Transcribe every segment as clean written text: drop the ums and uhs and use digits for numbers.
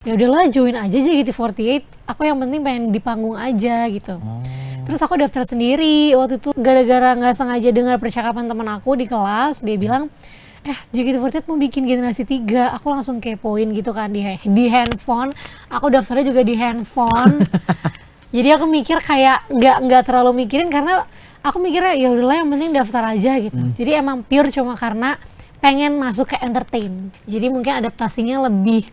Ya udahlah join aja JKT48, aku yang penting pengen di panggung aja gitu. Terus aku daftar sendiri waktu itu gara-gara nggak sengaja dengar percakapan teman aku di kelas, dia bilang JKT48 mau bikin generasi 3. Aku langsung kepoin gitu kan di handphone, aku daftarnya juga di handphone. Jadi aku mikir kayak nggak terlalu mikirin karena aku mikirnya ya udahlah yang penting daftar aja gitu. Jadi emang pure cuma karena pengen masuk ke entertain. Jadi mungkin adaptasinya lebih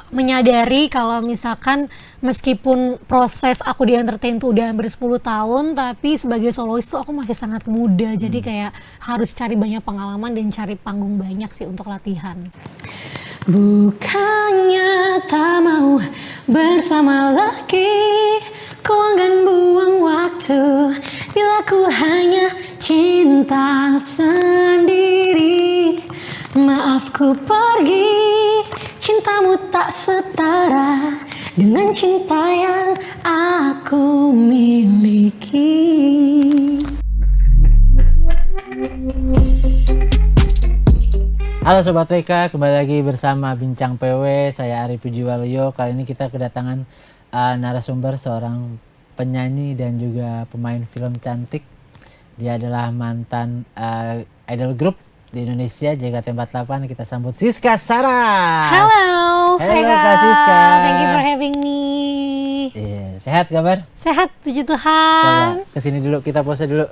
menyadari kalau misalkan meskipun proses aku di entertain tuh udah hampir 10 tahun, tapi sebagai solois tuh aku masih sangat muda. Jadi kayak harus cari banyak pengalaman dan cari panggung banyak sih untuk latihan. Bukannya tak mau bersama lagi, ku enggan buang waktu bila ku hanya cinta sendiri. Maaf ku pergi, cintamu tak setara dengan cinta yang aku miliki. Halo Sobat WK, kembali lagi bersama Bincang PW, saya Ari Pujiwaluyo. Kali ini kita kedatangan narasumber seorang penyanyi dan juga pemain film cantik. Dia adalah mantan idol group di Indonesia, JKT48. Kita sambut Siska Sarah. Halo Kak Siska. Thank you for having me. Iya, sehat kabar? Sehat, puji Tuhan. Coba kesini dulu, kita pose dulu.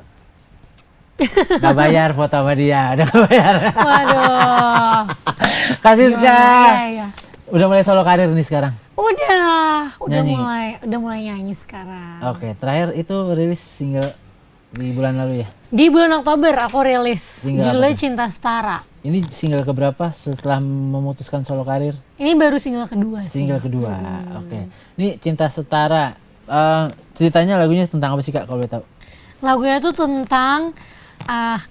Gak bayar foto sama dia, udah gak bayar. Waduh. Kak Siska, Ya. udah mulai solo karir nih sekarang? Udah Nyanyi. mulai nyanyi sekarang. Oke, terakhir itu rilis single di bulan lalu ya? Di bulan Oktober aku rilis Single judulnya apa tuh? Cinta Setara. Ini single keberapa setelah memutuskan solo karir? Ini baru single kedua sih. Single kedua, oke. Ini Cinta Setara, ceritanya lagunya tentang apa sih Kak kalau boleh tahu? Lagunya tuh tentang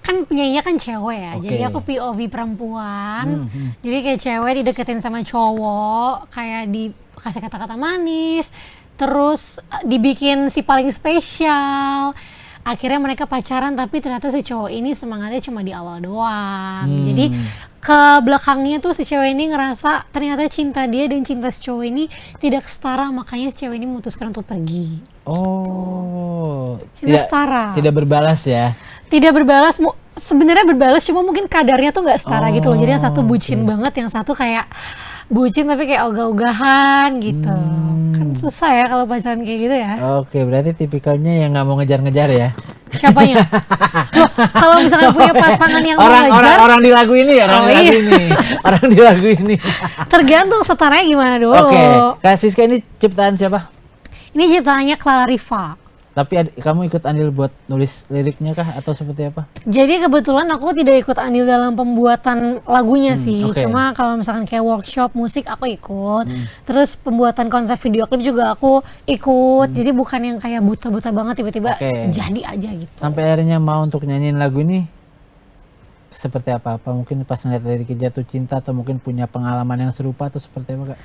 kan penyanyinya kan cewek ya, Oke. jadi aku POV perempuan. Jadi kayak cewek dideketin sama cowok, kayak dikasih kata-kata manis, terus dibikin si paling spesial. Akhirnya mereka pacaran, tapi ternyata si cowok ini semangatnya cuma di awal doang. Jadi ke belakangnya tuh si cewek ini ngerasa ternyata cinta dia dan cinta si cowok ini tidak setara, makanya si cewek ini memutuskan untuk pergi. Oh, Cinta setara. tidak berbalas ya? Tidak berbalas, sebenarnya berbalas cuma mungkin kadarnya tuh nggak setara gitu loh. Jadi yang satu bucin oke. banget, yang satu kayak bucin tapi kayak ogah-ogahan gitu. Kan susah ya kalau pacaran kayak gitu ya. Oke, berarti tipikalnya yang nggak mau ngejar-ngejar ya? Siapanya? Loh, kalau misalkan punya pasangan yang mau ngejar, Orang di lagu ini ya, orang Oh, di lagu iya. ini, orang di lagu ini. tergantung setaranya gimana dulu. Oke, Kak Siska ini ciptaan siapa? Ini ciptaannya Clara Riva. Tapi kamu ikut andil buat nulis liriknya kah atau seperti apa? Jadi kebetulan aku tidak ikut andil dalam pembuatan lagunya sih. oke. Cuma kalau misalkan kayak workshop musik aku ikut. Terus pembuatan konsep video klip juga aku ikut. Jadi bukan yang kayak buta-buta banget tiba-tiba Oke. jadi aja gitu. Sampai akhirnya mau untuk nyanyiin lagu ini seperti apa? Apa mungkin pas ngeliat liriknya jatuh cinta atau mungkin punya pengalaman yang serupa atau seperti apa Kak?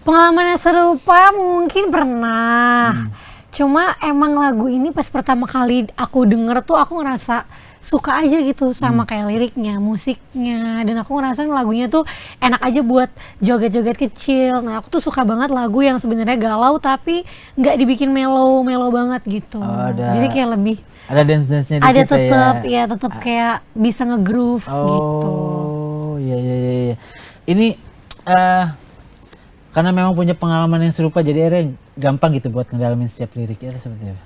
Pengalaman yang serupa mungkin pernah. Cuma emang lagu ini pas pertama kali aku denger tuh aku ngerasa suka aja gitu sama kayak liriknya, musiknya, dan aku ngerasa lagunya tuh enak aja buat joget-joget kecil. Nah aku tuh suka banget lagu yang sebenarnya galau tapi nggak dibikin mellow banget gitu. Oh, ada- Jadi kayak lebih Ada dance-dance-nya ada dikit tetep ya? tetep kayak bisa nge-groove gitu. Oh, iya. Ini karena memang punya pengalaman yang serupa jadi akhirnya gampang gitu buat ngedalamin setiap liriknya atau seperti apa?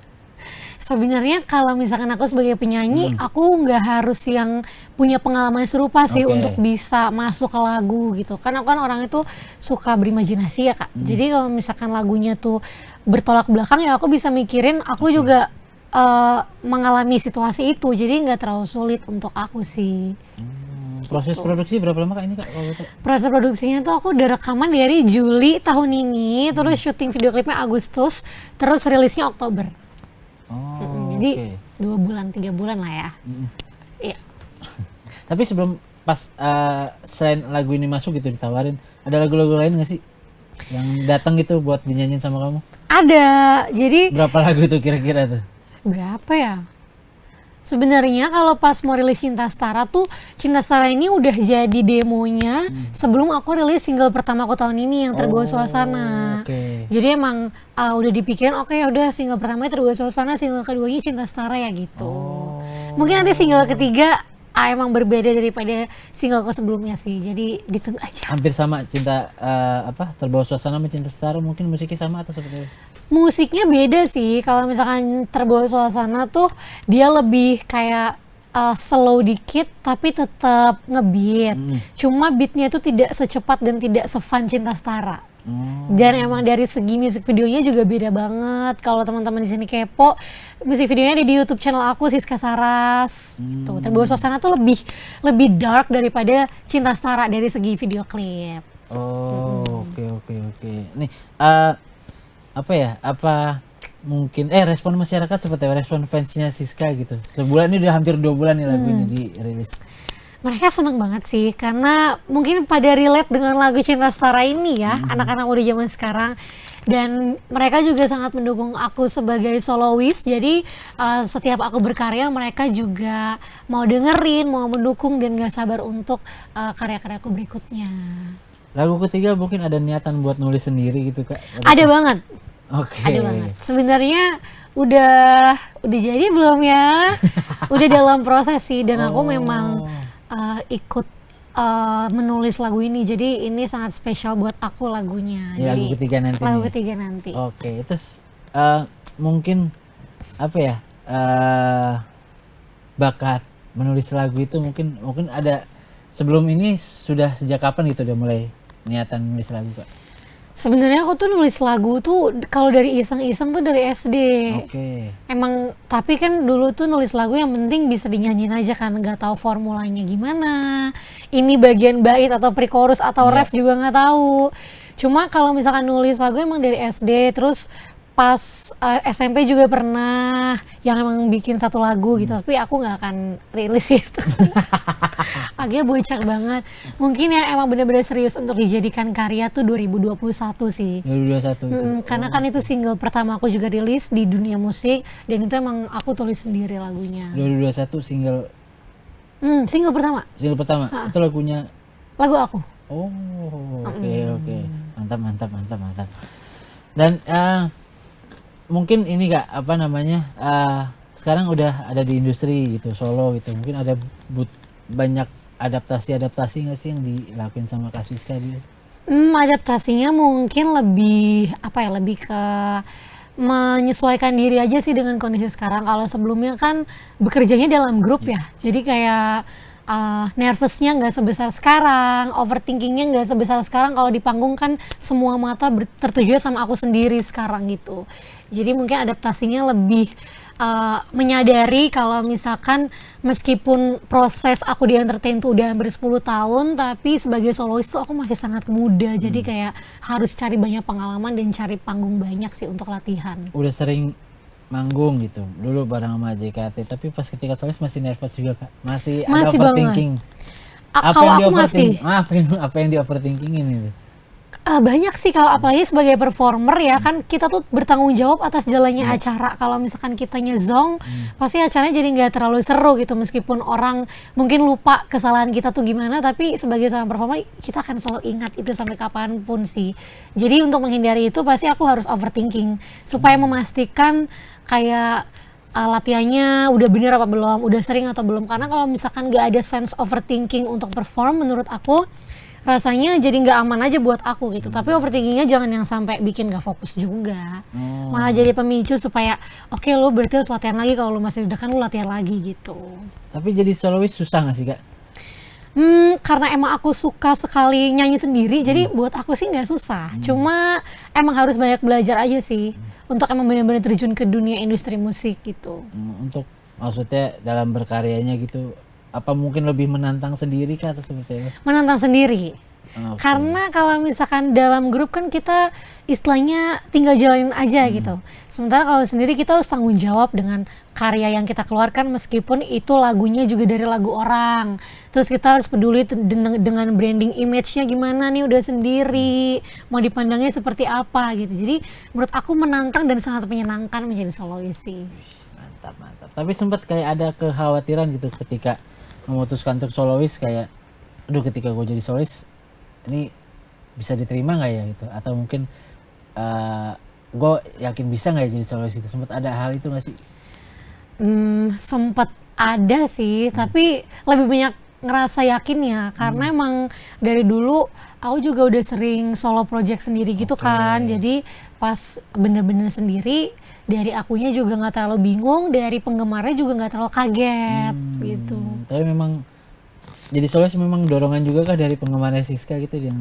Sebenarnya kalau misalkan aku sebagai penyanyi, aku nggak harus yang punya pengalaman serupa sih Oke. untuk bisa masuk ke lagu gitu. Kan aku kan orang itu suka berimajinasi ya Kak. Jadi kalau misalkan lagunya tuh bertolak belakang ya aku bisa mikirin aku juga mengalami situasi itu. Jadi nggak terlalu sulit untuk aku sih. Proses produksi berapa lama Kak ini Kak? Kalau boleh tahu? Proses produksinya tuh aku udah rekaman dari Juli tahun ini, terus syuting video klipnya Agustus, terus rilisnya Oktober. Oh, Jadi oke. 2 bulan, 3 bulan lah ya. Iya. Tapi sebelum pas selain lagu ini masuk gitu ditawarin, ada lagu-lagu lain nggak sih yang datang gitu buat dinyanyiin sama kamu? Ada, jadi Berapa lagu itu kira-kira tuh? berapa ya? Sebenarnya kalau pas mau rilis Cinta Setara tuh, Cinta Setara ini udah jadi demonya sebelum aku rilis single pertama aku tahun ini yang Terbawa Suasana. Oke. Jadi emang udah dipikirin, oke ya udah single pertamanya Terbawa Suasana, single keduanya Cinta Setara ya gitu. Mungkin nanti single ketiga emang berbeda daripada single sebelumnya sih. Jadi ditunggu aja. Hampir sama cinta Terbawa Suasana sama Cinta Setara, mungkin musiknya sama atau seperti apa? Musiknya beda sih. Kalau misalkan Terbawa Suasana tuh dia lebih kayak slow dikit tapi tetap ngebeat. Cuma beatnya itu tidak secepat dan tidak se-fun Cinta Setara. Dan emang dari segi musik videonya juga beda banget. Kalau teman-teman di sini kepo, musik videonya ada di YouTube channel aku Siska Saras. Tuh, Terbawa Suasana tuh lebih dark daripada Cinta Setara dari segi video klip. Oke. Nih mungkin respon masyarakat seperti apa? Respon fansnya Siska gitu. Sebulan ini udah hampir 2 bulan nih lagu ini dirilis. Mereka seneng banget sih karena mungkin pada relate dengan lagu Cinta Setara ini ya, anak-anak udah zaman sekarang. Dan mereka juga sangat mendukung aku sebagai soloist. Jadi setiap aku berkarya mereka juga mau dengerin, mau mendukung dan gak sabar untuk karya-karyaku berikutnya. Lagu ketiga mungkin ada niatan buat nulis sendiri gitu Kak? Ada banget. Oke. Ada banget. Sebenarnya udah jadi belum ya? Udah dalam proses sih dan aku memang ikut menulis lagu ini. Jadi ini sangat spesial buat aku lagunya. Ya, jadi, lagu ketiga nanti. Lagu ketiga nanti. Oke, terus mungkin bakat menulis lagu itu mungkin ada sebelum ini sudah sejak kapan gitu udah mulai niatan nulis lagu Kak? Sebenarnya aku tuh nulis lagu tuh kalau dari iseng-iseng tuh dari SD. Oke. Emang tapi kan dulu tuh nulis lagu yang penting bisa dinyanyiin aja kan, nggak tahu formulanya gimana. Ini bagian bait atau pre-chorus atau ref juga nggak tahu. Cuma kalau misalkan nulis lagu emang dari SD, terus pas SMP juga pernah yang emang bikin satu lagu gitu, tapi aku nggak akan rilis itu. Agak bocah banget. Mungkin ya emang benar-benar serius untuk dijadikan karya tuh 2021 sih. 2021. Karena kan itu single pertama aku juga rilis di dunia musik dan itu emang aku tulis sendiri lagunya. 2021 single. Single pertama. Single pertama. Itu lagunya. Lagu aku. Oke. Mantap. Dan mungkin ini Kak, sekarang udah ada di industri gitu, solo gitu. Mungkin ada banyak adaptasi nggak sih yang dilakuin sama Kak Siska dia? Adaptasinya mungkin lebih lebih ke menyesuaikan diri aja sih dengan kondisi sekarang. Kalau sebelumnya kan bekerjanya dalam grup ya, jadi kayak nervousnya nggak sebesar sekarang, overthinkingnya nggak sebesar sekarang. Kalau di panggung kan semua mata tertuju sama aku sendiri sekarang gitu. Jadi mungkin adaptasinya lebih menyadari kalau misalkan meskipun proses aku di entertain tuh udah hampir 10 tahun, tapi sebagai soloist tuh aku masih sangat muda. Jadi kayak harus cari banyak pengalaman dan cari panggung banyak sih untuk latihan. Udah sering manggung gitu dulu bareng sama JKT, tapi pas ketika soloist masih nervous juga Kak? Masih ada overthinking? Apa yang di overthinkingin itu? Banyak sih, kalau apalagi sebagai performer ya kan, kita tuh bertanggung jawab atas jalannya acara. Kalau misalkan kitanya zong, pasti acaranya jadi nggak terlalu seru gitu. Meskipun orang mungkin lupa kesalahan kita tuh gimana, tapi sebagai seorang performer kita akan selalu ingat itu sampai kapanpun sih. Jadi untuk menghindari itu pasti aku harus overthinking supaya memastikan kayak latihannya udah bener apa belum, udah sering atau belum. Karena kalau misalkan nggak ada sense overthinking untuk perform, menurut aku rasanya jadi nggak aman aja buat aku gitu. Tapi overthinkingnya jangan yang sampai bikin nggak fokus juga. Malah jadi pemicu supaya oke, lu berarti harus latihan lagi, kalau lu masih deg-degan lu latihan lagi gitu. Tapi jadi soloist susah nggak sih Kak? Karena emang aku suka sekali nyanyi sendiri, jadi buat aku sih nggak susah. Cuma emang harus banyak belajar aja sih untuk emang benar-benar terjun ke dunia industri musik gitu. Untuk maksudnya dalam berkaryanya gitu, apa mungkin lebih menantang sendiri Kak atau seperti apa? Menantang sendiri. Karena kalau misalkan dalam grup kan kita istilahnya tinggal jalanin aja gitu. Sementara kalau sendiri kita harus tanggung jawab dengan karya yang kita keluarkan, meskipun itu lagunya juga dari lagu orang. Terus kita harus peduli dengan branding image-nya gimana nih, udah sendiri, mau dipandangnya seperti apa gitu. Jadi menurut aku menantang dan sangat menyenangkan menjadi soloist sih. Mantap, mantap. Tapi sempat kayak ada kekhawatiran gitu ketika memutuskan untuk solois kayak, aduh ketika gue jadi solois ini bisa diterima nggak ya gitu? Atau mungkin gue yakin bisa nggak ya jadi solois gitu? Sempat ada hal itu nggak sih? Sempet ada sih, tapi lebih banyak ngerasa yakin ya, karena emang dari dulu aku juga udah sering solo project sendiri gitu kan. Jadi pas bener-bener sendiri, dari akunya juga nggak terlalu bingung, dari penggemarnya juga nggak terlalu kaget gitu. Tapi memang jadi solois memang dorongan juga kah dari penggemarnya Siska gitu yang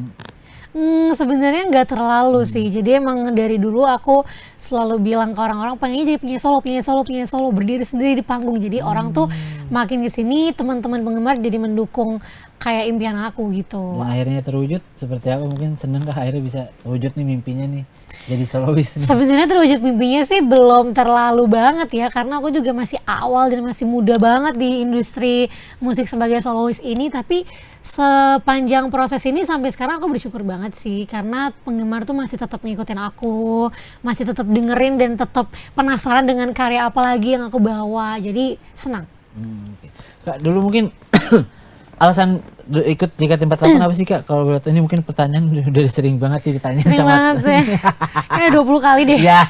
Sebenarnya nggak terlalu sih. Jadi emang dari dulu aku selalu bilang ke orang-orang pengennya jadi punya solo, berdiri sendiri di panggung. Jadi orang tuh makin kesini teman-teman penggemar jadi mendukung kayak impian aku gitu. dan akhirnya terwujud seperti apa? Mungkin seneng kah akhirnya bisa wujud nih mimpinya nih jadi solois nih? Sebenarnya terwujud mimpinya sih belum terlalu banget ya, karena aku juga masih awal dan masih muda banget di industri musik sebagai solois ini. Tapi sepanjang proses ini sampai sekarang aku bersyukur banget sih, karena penggemar tuh masih tetap ngikutin aku, masih tetap dengerin dan tetap penasaran dengan karya apa lagi yang aku bawa. Jadi senang. Oke. Kak, dulu mungkin alasan ikut JKT48 apa sih Kak? Kalau boleh tahu, ini mungkin pertanyaan udah sering banget ditanya Sering sama banget sih. Kayak 20 kali deh. ya.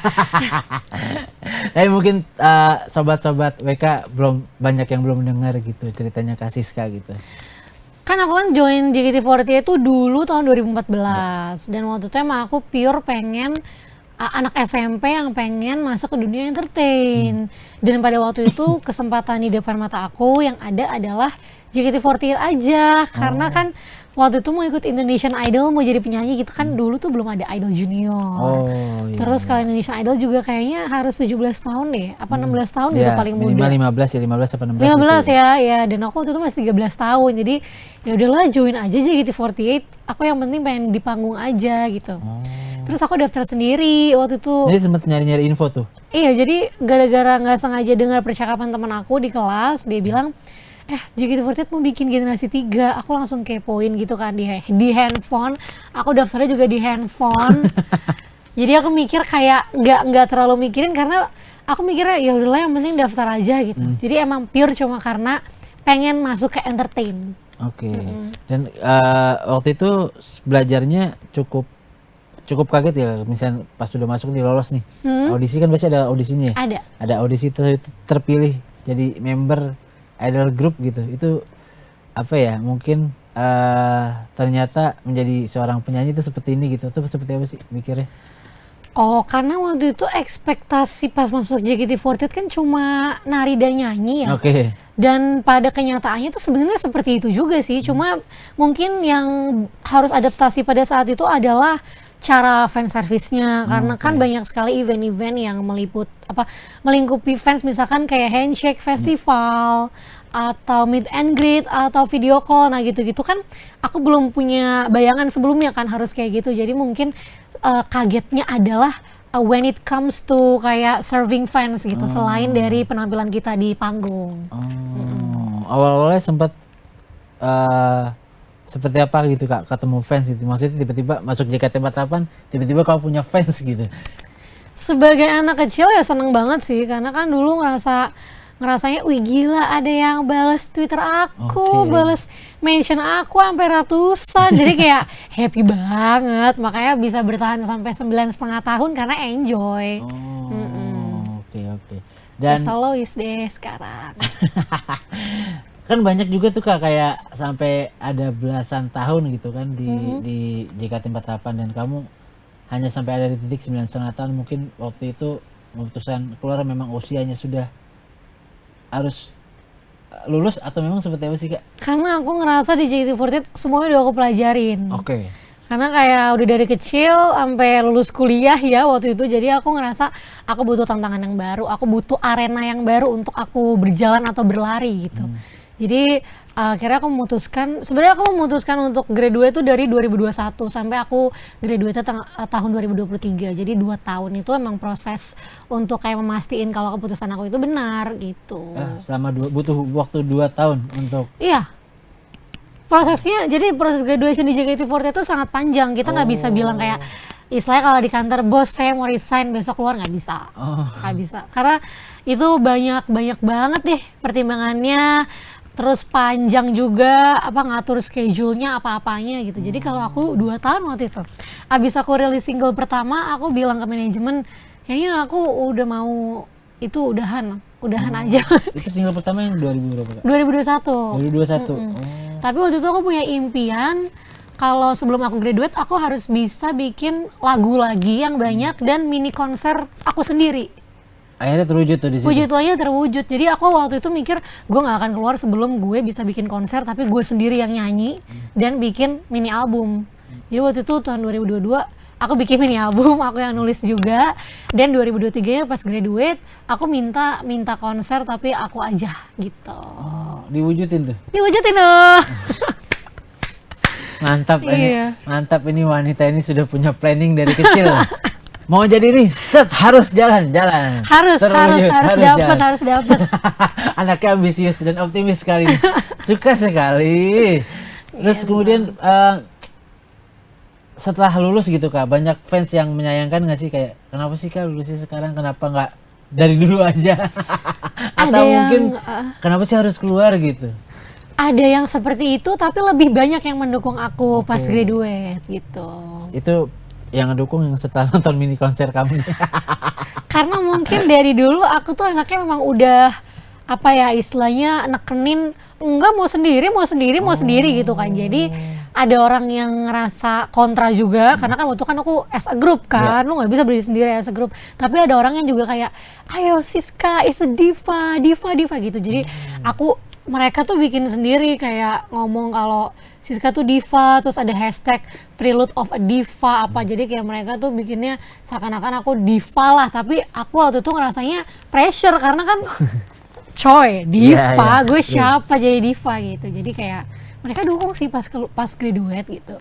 Tapi mungkin sobat-sobat WK belum banyak yang belum dengar gitu ceritanya Kak Siska gitu. Kan aku kan join JKT48 itu dulu tahun 2014, dan waktu itu emang aku pure pengen anak SMP yang pengen masuk ke dunia entertain. Dan pada waktu itu kesempatan di depan mata aku yang ada adalah JKT48 aja, karena kan waktu itu mau ikut Indonesian Idol, mau jadi penyanyi gitu kan. Dulu tuh belum ada Idol Junior. Iya, Terus kalau Indonesian Idol juga kayaknya harus 17 tahun deh, apa 16 tahun gitu paling muda. Minimal 15 ya, 15 apa 16 15 gitu. ya, dan aku waktu itu masih 13 tahun. Jadi ya udahlah join aja JKT48. Aku yang penting pengen di panggung aja gitu. Terus aku daftar sendiri waktu itu. Jadi sempat nyari-nyari info tuh. Iya, jadi gara-gara nggak sengaja dengar percakapan teman aku di kelas, dia bilang, JKT48 mau bikin generasi 3. Aku langsung kepoin gitu kan di handphone. Aku daftarnya juga di handphone. Jadi aku mikir kayak nggak terlalu mikirin, karena aku mikirnya ya udahlah yang penting daftar aja gitu. Jadi emang pure cuma karena pengen masuk ke entertain. Oke. Dan waktu itu belajarnya cukup kaget ya, misalnya pas sudah masuk nih, lolos nih. Audisi kan pasti ada audisinya ya? Ada audisi terpilih jadi member idol group gitu. Itu apa ya, mungkin ternyata menjadi seorang penyanyi itu seperti ini gitu. Itu seperti apa sih mikirnya? Oh, karena waktu itu ekspektasi pas masuk JKT48 kan cuma nari dan nyanyi ya. Oke. Dan pada kenyataannya tuh sebenarnya seperti itu juga sih. Cuma mungkin yang harus adaptasi pada saat itu adalah cara fan service-nya, karena kan banyak sekali event-event yang melingkupi fans, misalkan kayak handshake festival atau meet and greet atau video call. Nah gitu-gitu kan aku belum punya bayangan sebelumnya kan harus kayak gitu. Jadi mungkin kagetnya adalah when it comes to kayak serving fans gitu, selain dari penampilan kita di panggung. Awal-awalnya sempat seperti apa gitu Kak, ketemu fans gitu? Maksudnya tiba-tiba masuk JKT48, tiba-tiba kau punya fans gitu? Sebagai anak kecil ya seneng banget sih, karena kan dulu ngerasanya, wih gila ada yang balas Twitter aku, balas mention aku sampai ratusan. Jadi kayak happy banget, makanya bisa bertahan sampai 9,5 tahun karena enjoy. Oke. Dan solois deh sekarang. kan banyak juga tuh Kak, kayak sampai ada belasan tahun gitu kan di JKT48, dan kamu hanya sampai ada di titik 9,5 tahun. Mungkin waktu itu memutuskan keluar memang usianya sudah harus lulus, atau memang seperti apa sih Kak? Karena aku ngerasa di JKT48 semuanya udah aku pelajarin. Karena kayak udah dari kecil sampai lulus kuliah ya waktu itu, jadi aku ngerasa aku butuh tantangan yang baru, aku butuh arena yang baru untuk aku berjalan atau berlari gitu. Jadi akhirnya aku sebenarnya aku memutuskan untuk graduate itu dari 2021 sampai aku graduate tahun 2023. Jadi 2 tahun itu emang proses untuk kayak memastikan kalau keputusan aku itu benar gitu. Butuh waktu 2 tahun untuk. Iya. prosesnya, jadi proses graduation di JKT48 itu sangat panjang. Kita nggak bisa bilang kayak istilahnya kalau di kantor, bos saya mau resign besok keluar, nggak bisa. Nggak bisa. Karena itu banyak banget deh pertimbangannya. Terus panjang juga ngatur schedule-nya apa-apanya gitu. Jadi kalau aku 2 tahun waktu itu, abis aku rilis single pertama, aku bilang ke manajemen, kayaknya aku udah mau itu udahan aja. Itu single pertama yang 2000 berapa Kak? 2021. 2021. Tapi waktu itu aku punya impian kalau sebelum aku graduate aku harus bisa bikin lagu lagi yang banyak dan mini konser aku sendiri. Akhirnya terwujud tuh di situ. Puji Tuhannya terwujud. Jadi aku waktu itu mikir gue nggak akan keluar sebelum gue bisa bikin konser, tapi gue sendiri yang nyanyi dan bikin mini album. Jadi waktu itu tahun 2022 aku bikin mini album, aku yang nulis juga. Dan 2023 pas graduate aku minta konser tapi aku aja gitu. Diwujudin tuh. Diwujudin loh. Mantap ini. Iya. Mantap ini, wanita ini sudah punya planning dari kecil. Mau jadi ini harus jalan. Harus dapat. Anaknya ambisius dan optimis sekali. Suka sekali. Terus kemudian setelah lulus gitu Kak, banyak fans yang menyayangkan nggak sih, kayak kenapa sih Kak lulusnya sekarang, kenapa nggak dari dulu aja? Atau mungkin kenapa sih harus keluar gitu? Ada yang seperti itu, tapi lebih banyak yang mendukung aku pas graduate gitu. Itu yang ngedukung yang setelah nonton mini konser kamu. Karena mungkin dari dulu aku tuh anaknya memang udah istilahnya nekenin enggak mau sendiri gitu kan. Jadi ada orang yang ngerasa kontra juga karena kan waktu kan aku as a group kan, lu nggak bisa berdiri sendiri as a group. Tapi ada orang yang juga kayak ayo Siska is a diva gitu. Jadi mereka tuh bikin sendiri kayak ngomong kalau Siska tuh diva, terus ada hashtag prelude of a diva jadi kayak mereka tuh bikinnya seakan-akan aku diva lah, tapi aku waktu itu ngerasanya pressure karena kan coy diva, gue siapa jadi diva gitu. Jadi kayak mereka dukung sih pas graduate gitu.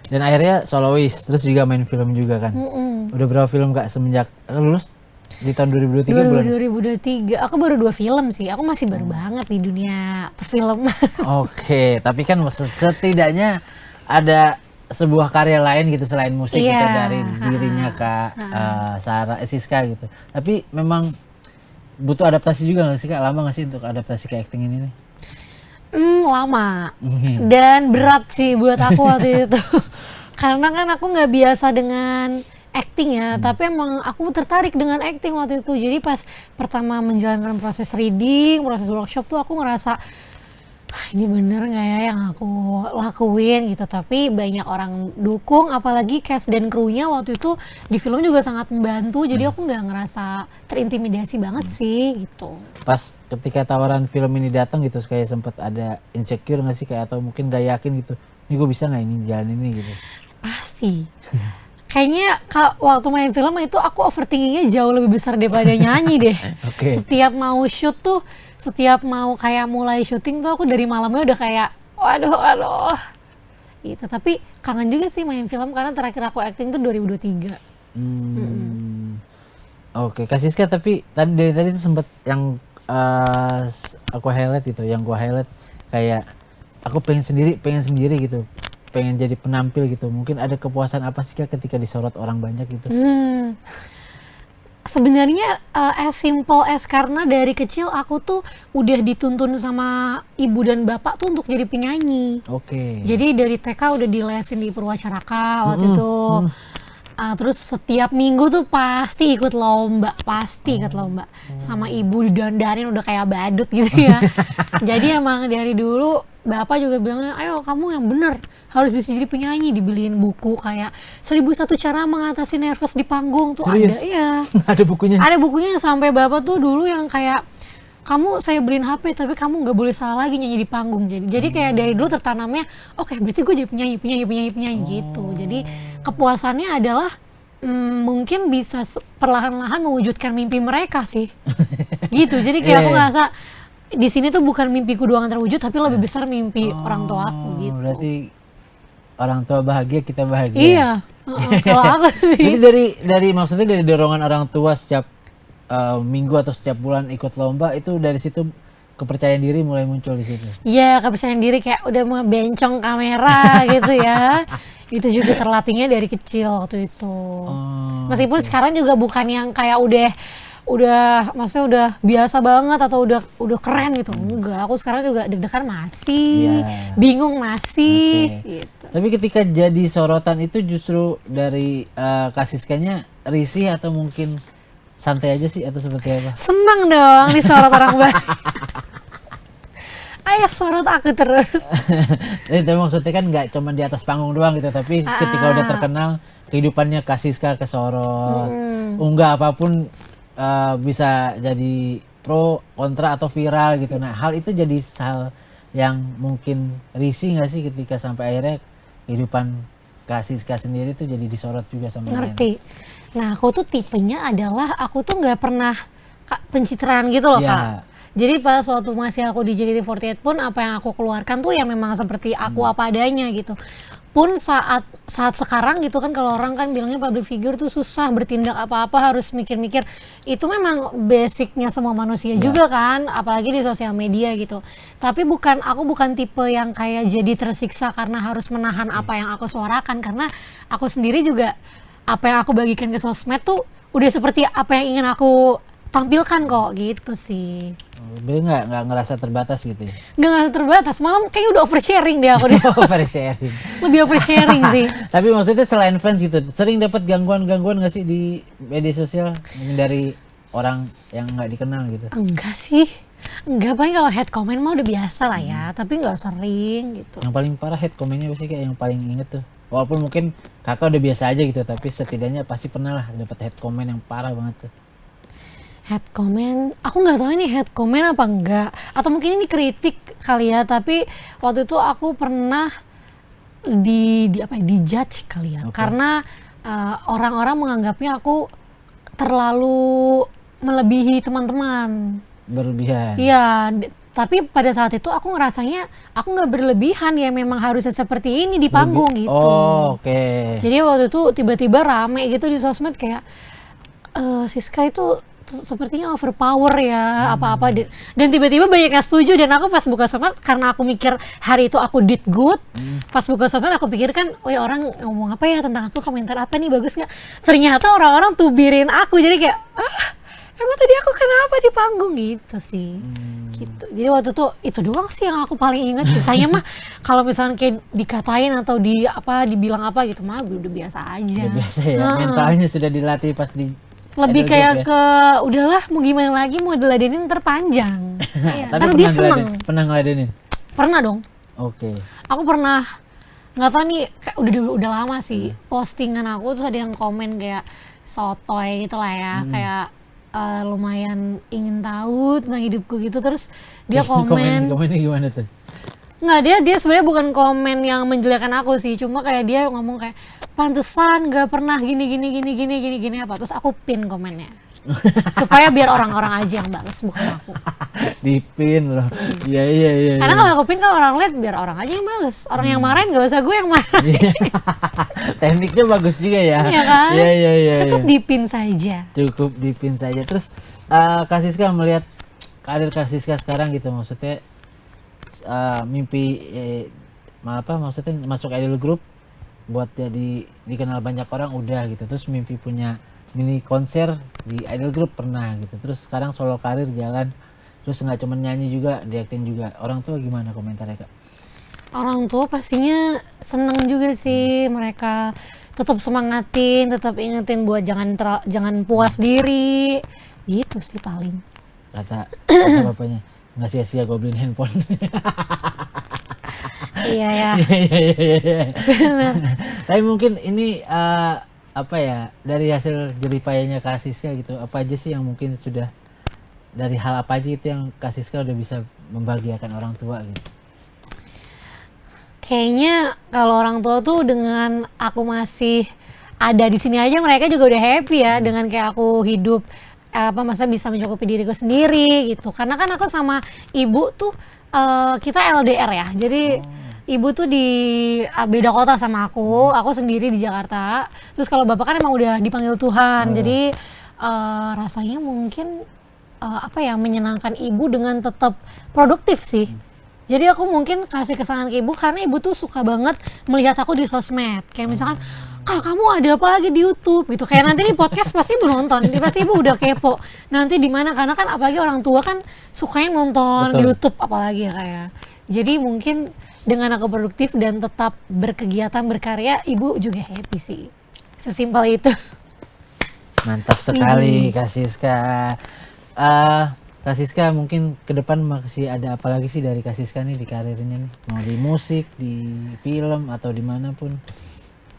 Dan akhirnya solois, terus juga main film juga kan. Udah berapa film Kak semenjak lulus? Di tahun 2023 bulan? 2023, aku baru 2 film sih, aku masih baru banget di dunia perfilman. Oke, tapi kan setidaknya ada sebuah karya lain gitu selain musik gitu dari dirinya Kak Siska gitu. Tapi memang butuh adaptasi juga nggak sih Kak? Lama nggak sih untuk adaptasi ke acting ini nih? Lama dan berat sih buat aku waktu itu. Karena kan aku nggak biasa dengan acting ya, tapi emang aku tertarik dengan acting waktu itu. Jadi pas pertama menjalankan proses reading, proses workshop tuh aku ngerasa ini bener nggak ya yang aku lakuin gitu. Tapi banyak orang dukung, apalagi cast dan krunya waktu itu di film juga sangat membantu. Jadi aku nggak ngerasa terintimidasi banget sih gitu. Pas ketika tawaran film ini datang gitu, kayak sempat ada insecure nggak sih kayak, atau mungkin gak yakin gitu, ini gue bisa nggak ini jalan ini gitu? Pasti. Kayaknya waktu main film itu aku overthinkingnya jauh lebih besar daripada nyanyi deh. Setiap mau shoot tuh, setiap mau kayak mulai syuting tuh aku dari malamnya udah kayak waduh gitu. Tapi kangen juga sih main film karena terakhir aku acting tuh 2023. Oke, Kak Siska, tapi dari tadi tuh sempet yang aku highlight itu, yang gua highlight kayak aku pengen sendiri gitu. Pengen jadi penampil gitu. Mungkin ada kepuasan apa sih Kak ketika disorot orang banyak gitu? Sebenarnya as simple as karena dari kecil aku tuh udah dituntun sama ibu dan bapak tuh untuk jadi penyanyi. Jadi dari TK udah dilesin di Purwacaraka waktu itu. Terus setiap minggu tuh pasti ikut lomba, sama ibu didandanin udah kayak badut gitu ya. Jadi emang dari dulu bapak juga bilang, ayo kamu yang bener harus bisa jadi penyanyi. Dibeliin buku kayak 1001 cara mengatasi nervous di panggung tuh. Serius? Ada ya. Ada bukunya Sampai bapak tuh dulu yang kayak saya beliin HP tapi kamu nggak boleh salah lagi nyanyi di panggung. Jadi kayak dari dulu tertanamnya oke, berarti gue jadi penyanyi gitu. Jadi kepuasannya adalah mungkin bisa perlahan-lahan mewujudkan mimpi mereka sih. Gitu. Jadi kayak aku ngerasa di sini tuh bukan mimpiku doang yang terwujud, tapi lebih besar mimpi orang tua aku gitu. Berarti orang tua bahagia, kita bahagia. Iya. Kalau aku sih. Jadi dari maksudnya dari dorongan orang tua setiap minggu atau setiap bulan ikut lomba, itu dari situ kepercayaan diri mulai muncul di situ. Iya, kepercayaan diri kayak udah ngebencong kamera gitu ya. Itu juga terlatihnya dari kecil waktu itu. Meskipun sekarang juga bukan yang kayak udah maksudnya udah biasa banget atau udah keren gitu. Enggak, aku sekarang juga deg-degan masih, bingung masih gitu. Tapi ketika jadi sorotan itu justru dari Kak Siskanya risih atau mungkin santai aja sih atau seperti apa? Seneng dong disorot orang baik. Ayo sorot aku terus. Itu maksudnya kan nggak cuma di atas panggung doang gitu, tapi ketika udah terkenal kehidupannya Kak Siska kesorot. Unggah apapun bisa jadi pro, kontra atau viral gitu. Nah hal itu jadi hal yang mungkin risih nggak sih ketika sampai akhirnya kehidupan Kak Siska sendiri tuh jadi disorot juga sama ngerti. Nah aku tuh tipenya adalah aku tuh nggak pernah pencitraan gitu loh Kak. Jadi pas waktu masih aku di JKT48 pun apa yang aku keluarkan tuh ya memang seperti aku apa adanya gitu. Pun saat sekarang gitu kan kalau orang kan bilangnya public figure tuh susah bertindak apa-apa harus mikir-mikir. Itu memang basicnya semua manusia juga kan, apalagi di sosial media gitu. Tapi aku bukan tipe yang kayak jadi tersiksa karena harus menahan apa yang aku suarakan, karena aku sendiri juga apa yang aku bagikan ke sosmed tuh udah seperti apa yang ingin aku tampilkan kok gitu sih. Dia nggak ngerasa terbatas gitu ya? Nggak ngerasa terbatas, malah kayaknya udah oversharing deh aku. Oversharing. Lebih oversharing sih. Tapi maksudnya selain fans gitu, sering dapat gangguan-gangguan nggak sih di media sosial dari orang yang nggak dikenal gitu? Enggak sih, enggak, paling kalau head comment mah udah biasa lah ya, tapi nggak sering gitu. Yang paling parah head commentnya pasti kayak yang paling inget tuh. Walaupun mungkin kakak udah biasa aja gitu, tapi setidaknya pasti pernah lah dapat head comment yang parah banget tuh. Head comment, aku nggak tahu ini head comment apa enggak, atau mungkin ini kritik kali ya. Tapi waktu itu aku pernah di judge kali ya, karena orang-orang menganggapnya aku terlalu melebihi teman-teman. Berlebihan. Iya, tapi pada saat itu aku ngerasanya aku nggak berlebihan ya, memang harusnya seperti ini di panggung gitu. Oh, oke. Jadi waktu itu tiba-tiba rame gitu di sosmed kayak Siska itu sepertinya overpower ya apa-apa, dan tiba-tiba banyak yang setuju. Dan aku pas buka sosmed, karena aku mikir hari itu aku did good, pas buka sosmed aku pikirkan, wih orang ngomong apa ya tentang aku, komentar apa nih, bagus nggak. Ternyata orang-orang tubirin aku, jadi kayak emang tadi aku kenapa di panggung gitu sih. Gitu. Jadi waktu itu doang sih yang aku paling ingat. Sisanya mah kalau misalnya kayak dikatain atau dibilang apa gitu mah udah biasa aja. Udah biasa ya, mentalnya sudah dilatih pas di lebih kayak ke udahlah mau gimana lagi, mau diladenin terpanjang. Ya, tapi pernah ngeladenin? Pernah dong. Oke. Aku pernah, nggak tahu nih, kayak udah lama sih postingan aku, terus ada yang komen kayak sotoy gitu lah ya, kayak lumayan ingin tahu tentang hidupku gitu. Terus dia komennya gimana tuh? Nggak, dia sebenarnya bukan komen yang menjelekan aku sih, cuma kayak dia ngomong kayak pantesan nggak pernah gini apa. Terus aku pin komennya supaya biar orang-orang aja yang balas, bukan aku. Di pin loh. Iya. Karena kalau aku pin kan orang lihat, biar orang aja yang balas. Orang yang marahin nggak usah gue yang marahin. Tekniknya bagus juga ya. Iya kan? Iya. Cukup dipin saja. Cukup dipin saja. Terus Kak Siska melihat karir Kak Siska sekarang gitu, maksudnya mimpi maksudnya masuk idol group buat jadi dikenal banyak orang udah gitu, terus mimpi punya mini konser di idol group pernah gitu, terus sekarang solo karir jalan, terus nggak cuma nyanyi juga, di acting juga. Orang tua gimana komentarnya Kak? Orang tua pastinya seneng juga sih, mereka tetap semangatin, tetap ingetin buat jangan puas diri gitu sih paling. Kata bapaknya nggak sia-sia goblin handphone. Iya ya. Tapi mungkin ini apa ya, dari hasil jeripayanya Kak Siska gitu, apa aja sih yang mungkin sudah, dari hal apa aja itu yang Kak Siska udah bisa membahagiakan orang tua gitu? Kayaknya kalau orang tua tuh dengan aku masih ada di sini aja mereka juga udah happy ya, dengan kayak aku hidup masa bisa mencukupi diriku sendiri gitu. Karena kan aku sama ibu tuh kita LDR ya, jadi ibu tuh di beda kota sama aku sendiri di Jakarta. Terus kalau bapak kan emang udah dipanggil Tuhan, jadi rasanya mungkin menyenangkan ibu dengan tetap produktif sih. Jadi aku mungkin kasih kesenangan ke ibu karena ibu tuh suka banget melihat aku di sosmed. Kayak misalkan, Kak, kamu ada apa lagi di YouTube gitu. Kayak nanti di podcast pasti ibu nonton, pasti ibu udah kepo. Nanti di mana, karena kan apalagi orang tua kan sukanya nonton Betul. YouTube apalagi ya kayak. Jadi mungkin dengan aku produktif dan tetap berkegiatan berkarya, ibu juga happy sih. Sesimpel itu. Mantap sekali Kak Siska. Kak Siska mungkin ke depan masih ada apa lagi sih dari Kak Siska nih di karirnya nih? Mau di musik, di film atau dimanapun?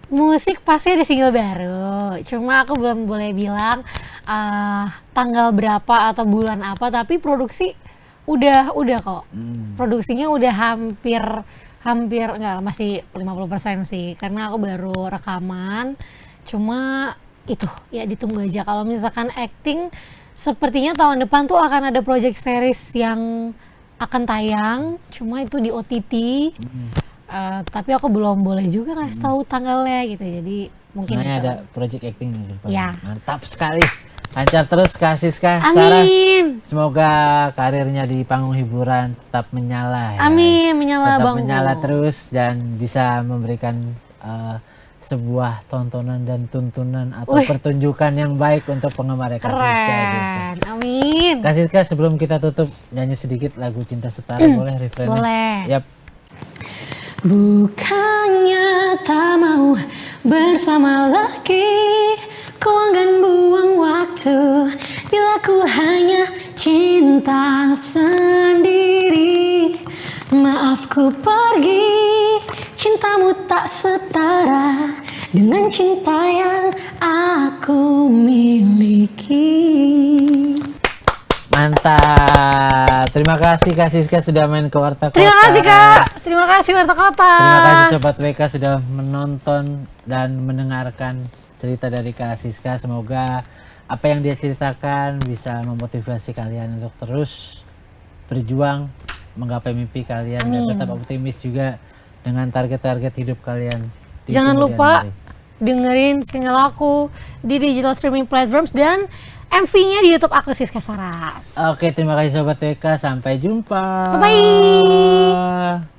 Musik pasti ada single baru, cuma aku belum boleh bilang tanggal berapa atau bulan apa, tapi produksi udah kok. Produksinya udah hampir enggak, masih 50% sih, karena aku baru rekaman. Cuma itu ya ditunggu aja. Kalau misalkan acting, sepertinya tahun depan tuh akan ada project series yang akan tayang, cuma itu di OTT. Tapi aku belum boleh juga ngasih tahu tanggalnya gitu, jadi mungkin Sebenarnya itu. ada project acting di depan. Ya. Mantap sekali. Lancar terus Kak Siska. Sarah, Amin. semoga karirnya di panggung hiburan tetap menyala ya. Amin, menyala Tetap bang. menyala terus dan bisa memberikan sebuah tontonan dan tuntunan atau pertunjukan yang baik untuk penggemar Kak Siska gitu. Keren, amin. Kak Siska, sebelum kita tutup nyanyi sedikit lagu Cinta Setara, boleh refrainnya? Boleh. Yap. Bukannya tak mau bersama lagi, ku akan buang waktu bila ku hanya cinta sendiri. Maaf ku pergi, cintamu tak setara dengan cinta yang aku miliki. Mantap. Terima kasih Kak Siska sudah main ke Warta Kota. Terima kasih Kak, terima kasih Warta Kota. Terima kasih Sobat WK sudah menonton dan mendengarkan cerita dari Kak Siska. Semoga apa yang dia ceritakan bisa memotivasi kalian untuk terus berjuang menggapai mimpi kalian. Dan tetap optimis juga dengan target-target hidup kalian di Jangan kemudian lupa hari. dengerin single aku di digital streaming platforms dan MV-nya di YouTube aku, Siska Saras. Oke, terima kasih Sobat WK. Sampai jumpa. Bye-bye.